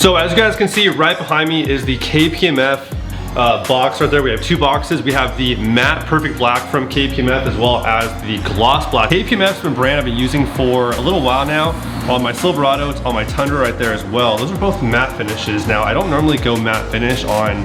So as you guys can see, right behind me is the KPMF box right there. We have two boxes. We have the matte perfect black from KPMF as well as the gloss black. KPMF's been a brand I've been using for a little while now. On my Silverado, it's on my Tundra right there as well. Those are both matte finishes. Now, I don't normally go matte finish on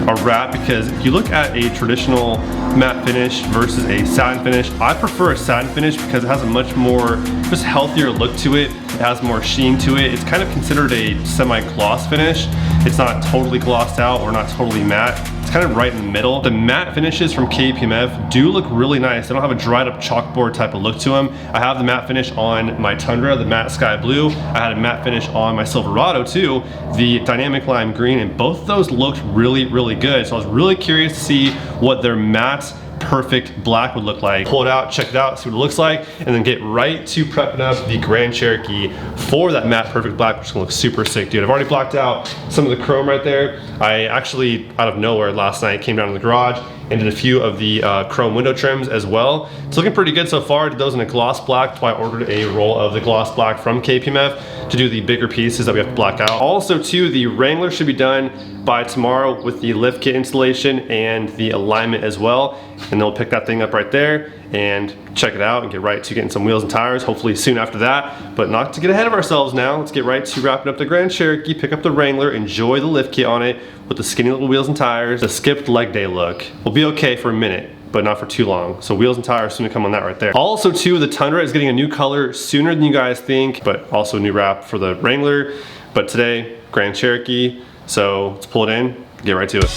a wrap because if you look at a traditional matte finish versus a satin finish, I prefer a satin finish because it has a much more just healthier look to it. It has more sheen to it. It's kind of considered a semi-gloss finish. It's not totally glossed out or not totally matte. It's kind of right in the middle. The matte finishes from KPMF do look really nice. They don't have a dried up chalkboard type of look to them. I have the matte finish on my Tundra, the matte sky blue. I had a matte finish on my Silverado too, the dynamic lime green, and both of those looked really, really good. So I was really curious to see what their matte perfect black would look like. Pull it out, check it out, see what it looks like, and then get right to prepping up the Grand Cherokee for that matte perfect black, which is gonna look super sick, dude. I've already blocked out some of the chrome right there. I actually, out of nowhere last night, came down to the garage and did a few of the chrome window trims as well. It's looking pretty good so far. I did those in a gloss black. That's why I ordered a roll of the gloss black from KPMF to do the bigger pieces that we have to black out. Also too, the Wrangler should be done by tomorrow with the lift kit installation and the alignment as well. And they'll pick that thing up right there and check it out and get right to getting some wheels and tires, hopefully soon after that. But not to get ahead of ourselves now, let's get right to wrapping up the Grand Cherokee, pick up the Wrangler, enjoy the lift kit on it with the skinny little wheels and tires. The skipped leg day look will be okay for a minute, but not for too long. So wheels and tires soon to come on that right there. Also too, the Tundra is getting a new color sooner than you guys think, but also a new wrap for the Wrangler. But today, Grand Cherokee. So let's pull it in, get right to it.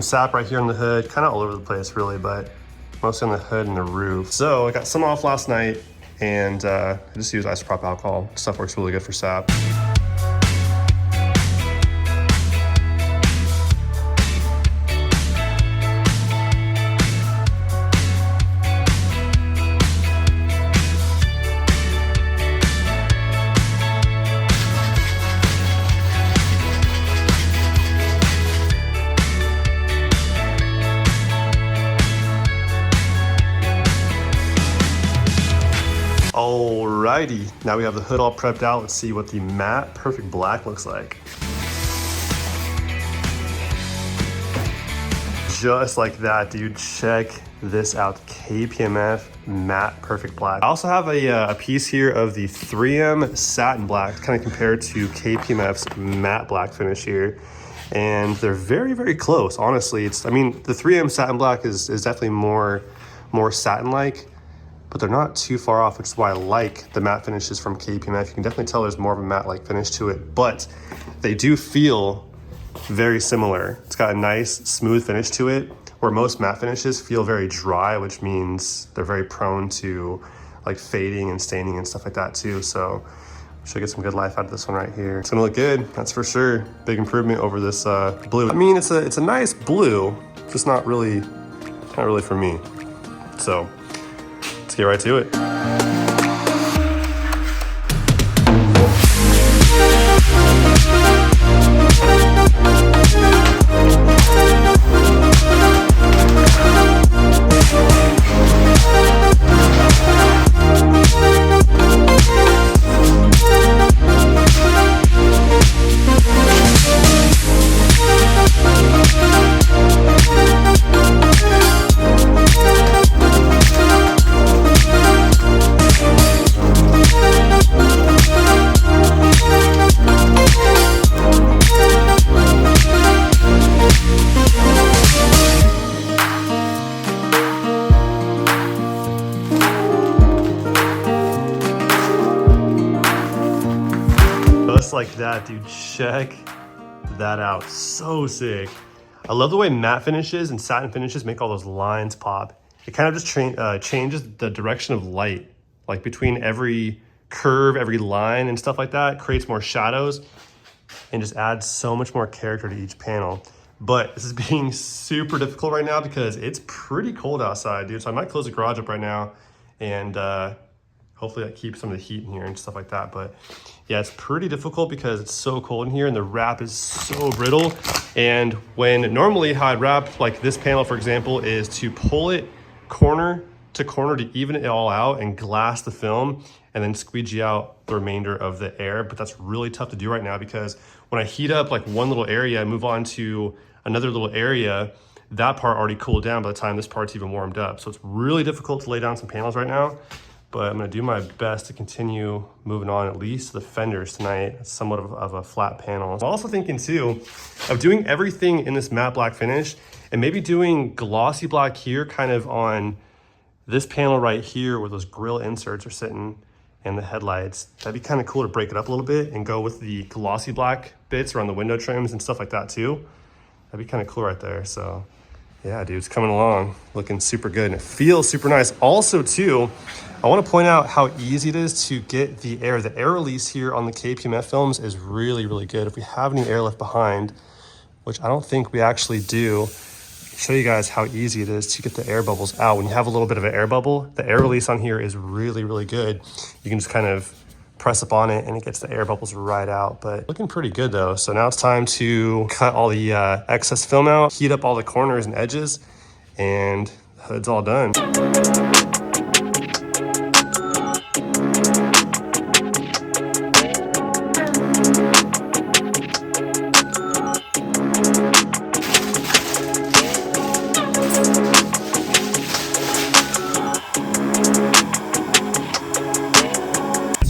Sap right here on the hood, kind of all over the place really, but mostly on the hood and the roof. So I got some off last night and I just use isopropyl alcohol. Stuff works really good for sap. Alrighty, now we have the hood all prepped out. Let's see what the matte perfect black looks like. Just like that, dude. Check this out. KPMF matte perfect black. I also have a piece here of the 3M satin black, kind of compared to KPMF's matte black finish here. And they're very, very close, honestly. I mean, the 3M satin black is definitely more satin-like, but they're not too far off, which is why I like the matte finishes from KPMF. You can definitely tell there's more of a matte-like finish to it, but they do feel very similar. It's got a nice, smooth finish to it, where most matte finishes feel very dry, which means they're very prone to like fading and staining and stuff like that too. So should get some good life out of this one right here. It's gonna look good, that's for sure. Big improvement over this blue. I mean, it's a nice blue, just not really for me. So let's get right to it. Just like that, dude. Check that out. So sick. I love the way matte finishes and satin finishes make all those lines pop. It kind of just changes the direction of light, like between every curve, every line and stuff like that. It creates more shadows and just adds so much more character to each panel. But this is being super difficult right now because it's pretty cold outside, dude. So I might close the garage up right now and Hopefully that keeps some of the heat in here and stuff like that. But yeah, it's pretty difficult because it's so cold in here and the wrap is so brittle. And when normally how I'd wrap like this panel, for example, is to pull it corner to corner to even it all out and glass the film and then squeegee out the remainder of the air. But that's really tough to do right now because when I heat up like one little area and move on to another little area, that part already cooled down by the time this part's even warmed up. So it's really difficult to lay down some panels right now, but I'm gonna do my best to continue moving on at least to the fenders tonight. It's somewhat of a flat panel. I'm also thinking too of doing everything in this matte black finish and maybe doing glossy black here kind of on this panel right here where those grill inserts are sitting and the headlights. That'd be kind of cool to break it up a little bit and go with the glossy black bits around the window trims and stuff like that too. That'd be kind of cool right there. So yeah, dude, it's coming along, looking super good, and it feels super nice. Also, too, I want to point out how easy it is to get the air. The air release here on the KPMF films is really, really good. If we have any air left behind, which I don't think we actually do, I'll show you guys how easy it is to get the air bubbles out. When you have a little bit of an air bubble, the air release on here is really, really good. You can just kind of press up on it and it gets the air bubbles right out. But looking pretty good though. So now it's time to cut all the excess film out, heat up all the corners and edges, and the hood's all done.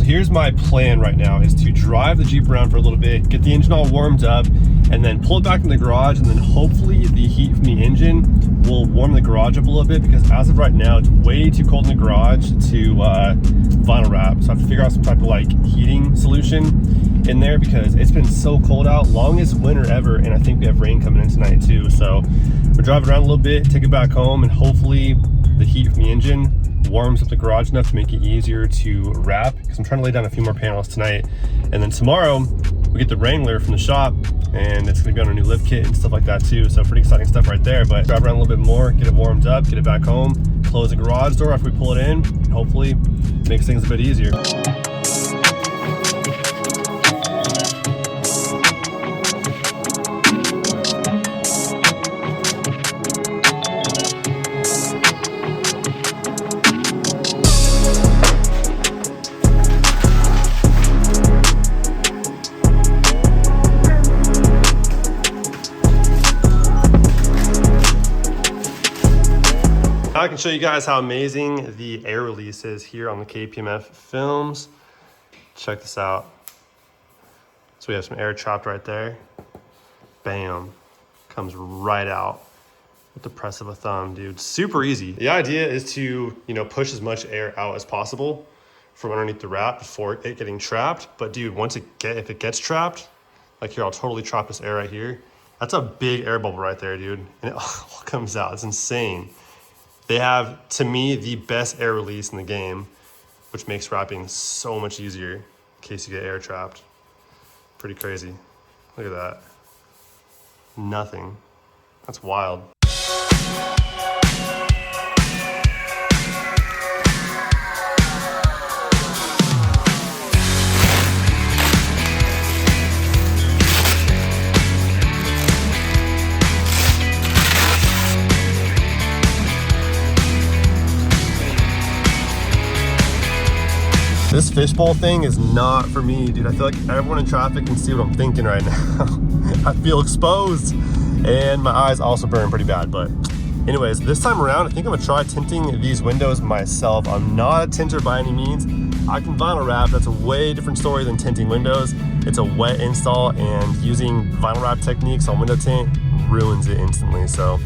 Here's my plan right now is to drive the Jeep around for a little bit, get the engine all warmed up, and then pull it back in the garage, and then hopefully the heat from the engine will warm the garage up a little bit because as of right now, it's way too cold in the garage to vinyl wrap. So I have to figure out some type of like heating solution in there because it's been so cold out, longest winter ever, and I think we have rain coming in tonight too. So we're driving around a little bit, take it back home, and hopefully the heat from the engine warms up the garage enough to make it easier to wrap because I'm trying to lay down a few more panels tonight. And then tomorrow we get the Wrangler from the shop and it's gonna be on a new lift kit and stuff like that too. So pretty exciting stuff right there. But drive around a little bit more, get it warmed up, get it back home, close the garage door after we pull it in, and hopefully makes things a bit easier. I can show you guys how amazing the air release is here on the KPMF films. Check this out. So we have some air trapped right there. Bam, comes right out with the press of a thumb, dude. Super easy. The idea is to, push as much air out as possible from underneath the wrap before it getting trapped. But dude, if it gets trapped, like here, I'll totally trap this air right here. That's a big air bubble right there, dude. And it all comes out, it's insane. They have, to me, the best air release in the game, which makes wrapping so much easier in case you get air trapped. Pretty crazy. Look at that. Nothing. That's wild. This fishbowl thing is not for me, dude. I feel like everyone in traffic can see what I'm thinking right now. I feel exposed and my eyes also burn pretty bad. But anyways, this time around, I think I'm gonna try tinting these windows myself. I'm not a tinter by any means. I can vinyl wrap, that's a way different story than tinting windows. It's a wet install and using vinyl wrap techniques on window tint ruins it instantly. So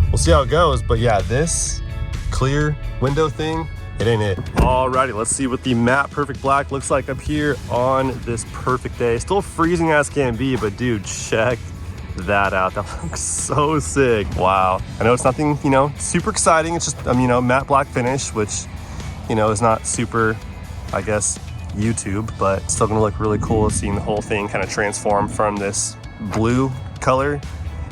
we'll see how it goes. But yeah, this clear window thing, it ain't it. Alrighty, let's see what the matte perfect black looks like up here on this perfect day. Still freezing as can be, but dude, check that out. That looks so sick. Wow. I know it's nothing, super exciting. It's just, matte black finish, which, is not super, I guess, YouTube, but it's still gonna look really cool seeing the whole thing kind of transform from this blue color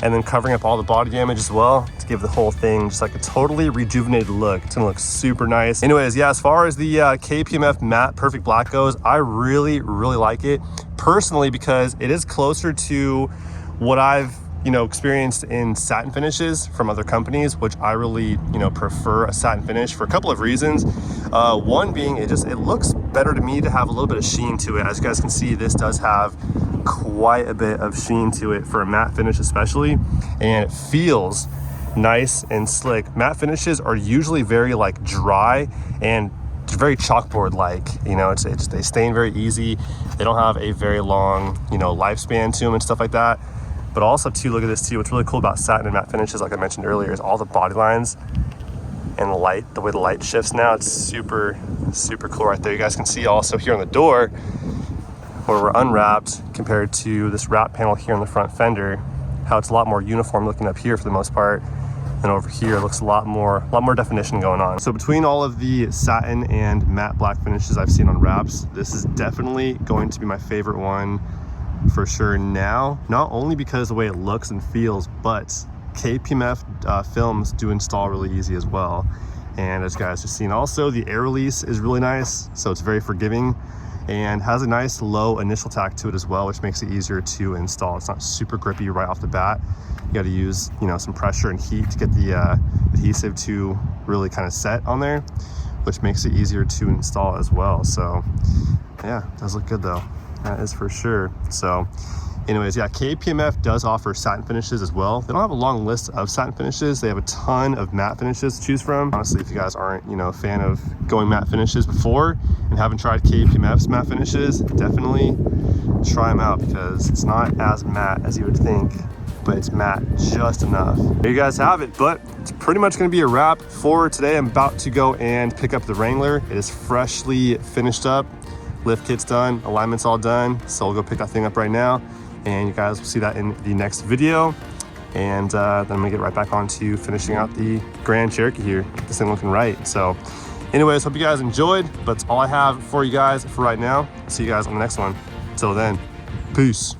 and then covering up all the body damage as well to give the whole thing just like a totally rejuvenated look. It's gonna look super nice. Anyways, yeah, as far as the KPMF Matte Perfect Black goes, I really like it personally because it is closer to what I've experienced in satin finishes from other companies, which I really prefer a satin finish for a couple of reasons. One being it looks better to me to have a little bit of sheen to it. As you guys can see, this does have quite a bit of sheen to it for a matte finish especially, and it feels nice and slick. Matte finishes are usually very like dry and very chalkboard like, they stain very easy. They don't have a very long lifespan to them and stuff like that. But also too, look at this too, what's really cool about satin and matte finishes, like I mentioned earlier, is all the body lines and the light, the way the light shifts now. It's super cool right there. You guys can see also here on the door where we're unwrapped compared to this wrap panel here on the front fender, how it's a lot more uniform looking up here for the most part, and over here it looks a lot more definition going on. So between all of the satin and matte black finishes I've seen on wraps, this is definitely going to be my favorite one for sure now, not only because of the way it looks and feels, but KPMF films do install really easy as well. And as you guys have seen also, the air release is really nice, so it's very forgiving and has a nice low initial tack to it as well, which makes it easier to install. It's not super grippy right off the bat. You got to use some pressure and heat to get the adhesive to really kind of set on there, which makes it easier to install as well. So yeah, it does look good though. That is for sure. So anyways, yeah, KPMF does offer satin finishes as well. They don't have a long list of satin finishes. They have a ton of matte finishes to choose from. Honestly, if you guys aren't, a fan of going matte finishes before and haven't tried KPMF's matte finishes, definitely try them out because it's not as matte as you would think, but it's matte just enough. There you guys have it, but it's pretty much gonna be a wrap for today. I'm about to go and pick up the Wrangler. It is freshly finished up. Lift kit's done, alignment's all done. So I'll go pick that thing up right now. And you guys will see that in the next video. And then I'm gonna get right back on to finishing out the Grand Cherokee here. Get this thing looking right. So anyways, hope you guys enjoyed, but that's all I have for you guys for right now. See you guys on the next one. Until then, peace.